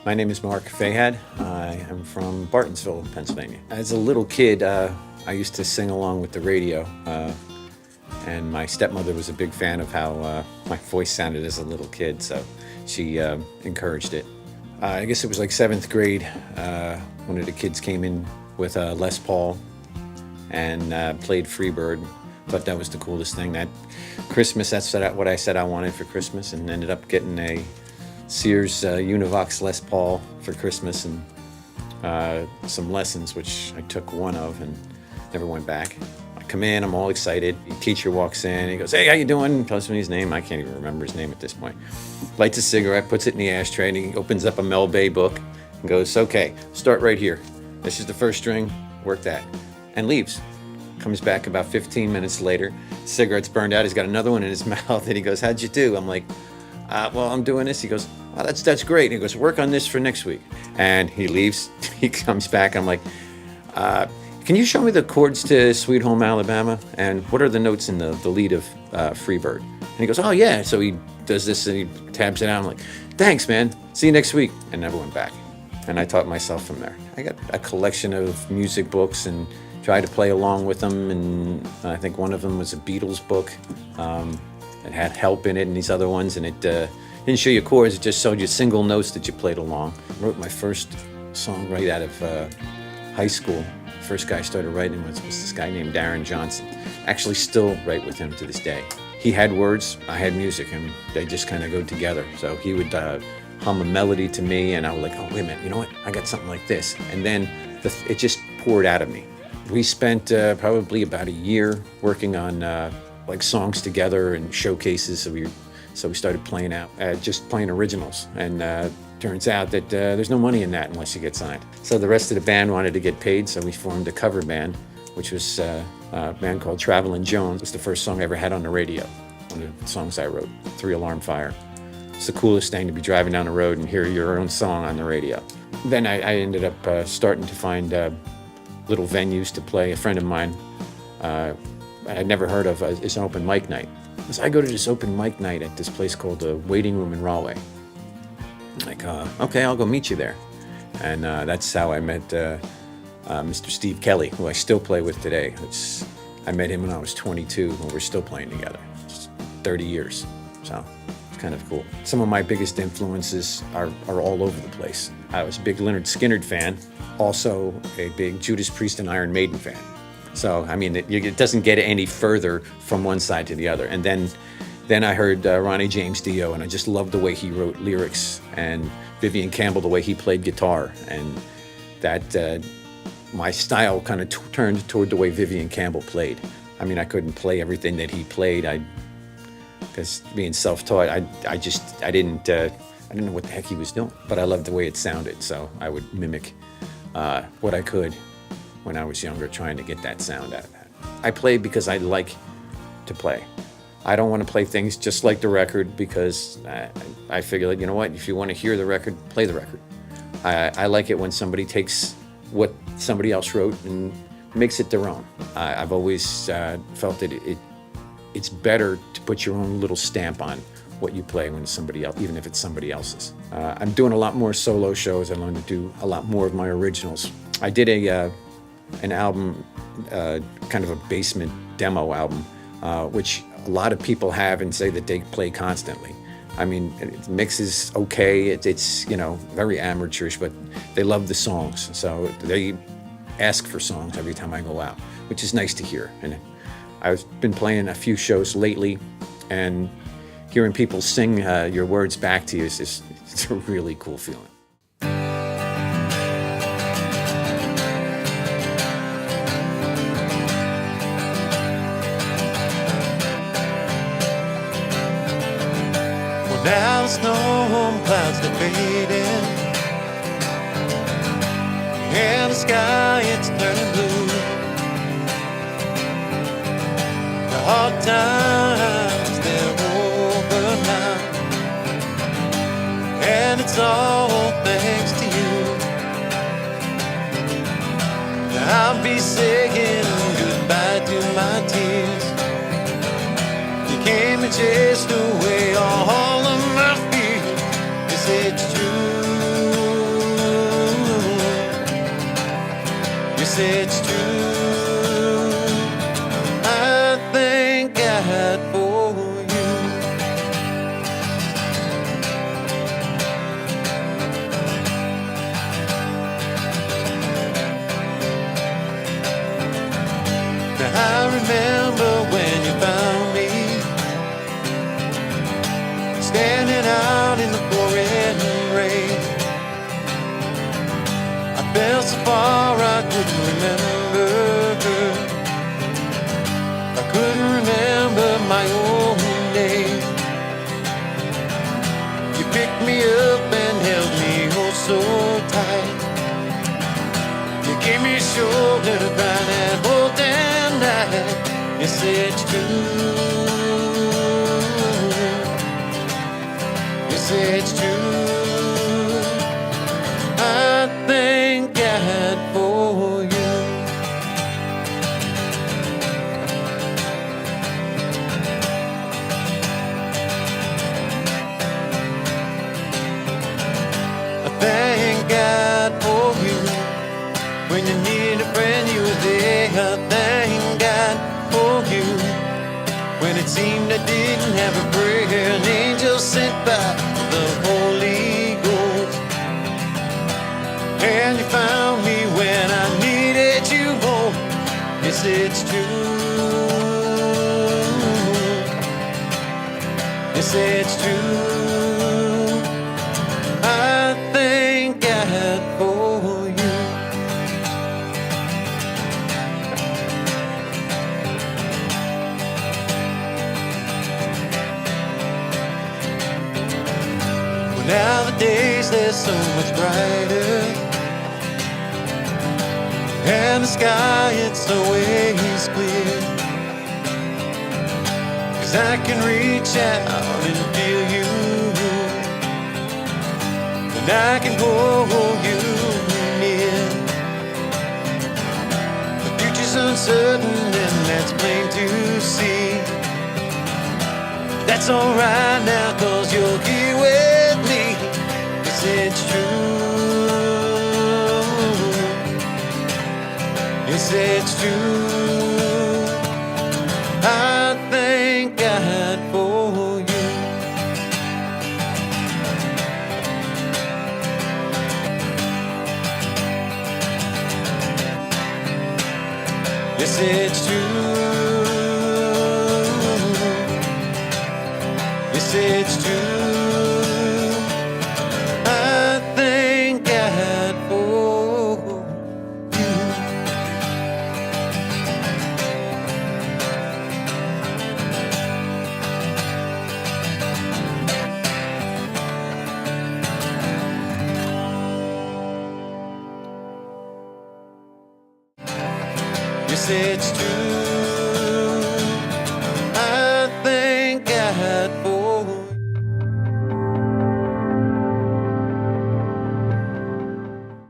My name is Mark Fahad. I am from Bartonsville, Pennsylvania. As a little kid, I used to sing along with the radio, and my stepmother was a big fan of how my voice sounded as a little kid, so she encouraged it. I guess it was like 7th grade. One of the kids came in with a Les Paul and played Freebird. Thought that was the coolest thing. That Christmas, that's what I said I wanted for Christmas, and ended up getting a Sears Univox Les Paul for Christmas and some lessons, which I took one of and never went back. I come in, I'm all excited. The teacher walks in, he goes, "Hey, how you doing?" Tells me his name. I can't even remember his name at this point. Lights a cigarette, puts it in the ashtray, and he opens up a Mel Bay book and goes, "Okay, start right here. This is the first string, work that," and leaves. Comes back about 15 minutes later, cigarette's burned out, he's got another one in his mouth, and he goes, "How'd you do?" I'm like, "Well, I'm doing this." He goes, "Oh, that's great." And he goes, "Work on this for next week." And he leaves. He comes back. I'm like, "Can you show me the chords to Sweet Home Alabama? And what are the notes in the lead of Freebird?" And he goes, "Oh, yeah." So he does this and he tabs it out. I'm like, "Thanks, man. See you next week." And never went back. And I taught myself from there. I got a collection of music books and tried to play along with them. And I think one of them was a Beatles book. It had help in it and these other ones. And it didn't show you chords. It just showed you single notes that you played along. I wrote my first song right out of high school. First guy I started writing with was this guy named Darren Johnson. Actually still write with him to this day. He had words, I had music, and they just kind of go together. So he would hum a melody to me, and I was like, "Oh, wait a minute, you know what? I got something like this." And then it just poured out of me. We spent probably about a year working on like songs together and showcases. So we started playing out, just playing originals. And turns out that there's no money in that unless you get signed. So the rest of the band wanted to get paid, so we formed a cover band, which was a band called Travelin' Jones. It was the first song I ever had on the radio, one of the songs I wrote, 3 Alarm Fire. It's the coolest thing to be driving down the road and hear your own song on the radio. Then I ended up starting to find little venues to play. A friend of mine I had never heard of is an open mic night. So I go to this open mic night at this place called the Waiting Room in Rahway. I'm like, "Okay, I'll go meet you there." And that's how I met Mr. Steve Kelly, who I still play with today. I met him when I was 22, and we're still playing together. It's 30 years, so it's kind of cool. Some of my biggest influences are all over the place. I was a big Lynyrd Skynyrd fan, also a big Judas Priest and Iron Maiden fan. So, I mean, it doesn't get any further from one side to the other. And then I heard Ronnie James Dio, and I just loved the way he wrote lyrics, and Vivian Campbell, the way he played guitar, and that my style kind of turned toward the way Vivian Campbell played. I mean, I couldn't play everything that he played. Because being self-taught, I didn't know what the heck he was doing, but I loved the way it sounded, so I would mimic what I could when I was younger, trying to get that sound out of that. I play because I like to play. I don't want to play things just like the record, because I figure that, you know what, if you want to hear the record, play the record. I like it when somebody takes what somebody else wrote and makes it their own. I've always felt that it's better to put your own little stamp on what you play when it's somebody else, even if it's somebody else's. I'm doing a lot more solo shows. I learned to do a lot more of my originals. I did an album, kind of a basement demo album, which a lot of people have and say that they play constantly. I mean, it mixes okay. It's very amateurish, but they love the songs, so they ask for songs every time I go out, which is nice to hear. And I've been playing a few shows lately, and hearing people sing your words back to you it's a really cool feeling. Now the storm clouds are fading, and the sky it's turning blue. The hard times they're over now, and it's all thanks to you. I'll be saying goodbye to my tears. You came and chased away all of my fears. Yes, it's true. Yes, it's true. I thank God for you. Now I remember when you found me, standing out in the pouring rain. I felt so far I couldn't remember. I couldn't remember my own name. You picked me up and held me oh so tight. You gave me a shoulder to cry that whole damn night. Yes, it's true. Yes, it's true. I thank God for you. I thank God for you. When you need a friend, you were there. I thank God for you. When it seemed I didn't have a prayer, an angel sent by the Holy Ghost. And you found me when I needed you more. Yes, it's true. Yes, it's true. I thank God for you. Well, nowadays they're so much brighter, and the sky, it's always clear. 'Cause I can reach out and feel you, and I can hold you near. The future's uncertain and that's plain to see. That's alright now 'cause you're here with me. Yes, it's true. Yes, it's true. I thank God for you. Yes, it's true. Yes, it's true. I thank God for you. Yes, it's true.